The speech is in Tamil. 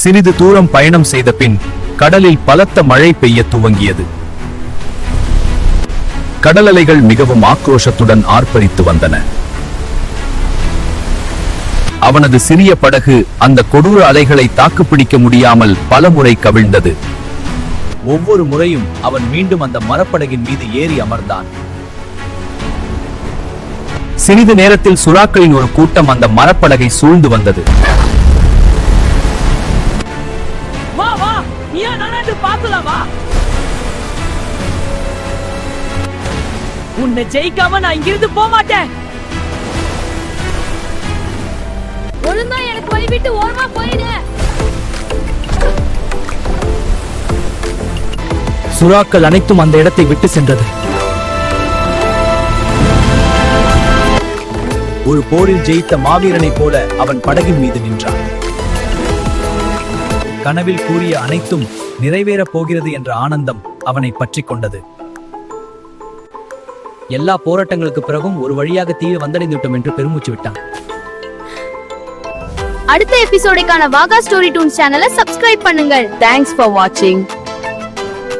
சிறிது தூரம் பயணம் செய்த பின் கடலில் பலத்த மழை பெய்ய துவங்கியது. கடல் அலைகள் மிகவும் ஆக்ரோஷத்துடன் ஆர்ப்பரித்து வந்தன. அவனது சிறிய படகு அந்த கொடூர அலைகளை தாக்குப்பிடிக்க முடியாமல் பலமுறை கவிழ்ந்தது. ஒவ்வொரு முறையும் அவன் மீண்டும் அந்த மரப்படகின் மீது ஏறி அமர்ந்தான். சிறிது நேரத்தில் சுறாக்களின் ஒரு கூட்டம் அந்த மரப்படகை சூழ்ந்து வந்தது. உன்னை ஜெயிக்காம நான் இங்கிருந்து போக மாட்டேன். ஒழுங்கா எனக்கு வழிவிட்டு ஓரமா போயிடு. சுறாக்கள் அனைத்தும் அந்த இடத்தை விட்டு சென்றது. ஒரு போரில் ஜெயித்த மாவீரனைப் போல அவன் படகின் மீது நின்றான். கனவில் கூறிய அனைத்தும் நிறைவேறப் போகிறது என்ற ஆனந்தம் அவனை பற்றிக் கொண்டது. எல்லா போராட்டங்களுக்கு பிறகும் ஒரு வழியாக தீவு வந்தடைந்து விட்டோம் என்று பெருமூச்சு விட்டான். அடுத்த எபிசோடுக்கான வாகா ஸ்டோரி டூன்ஸ் சேனலை சப்ஸ்கிரைப் பண்ணுங்கள். Thanks for watching.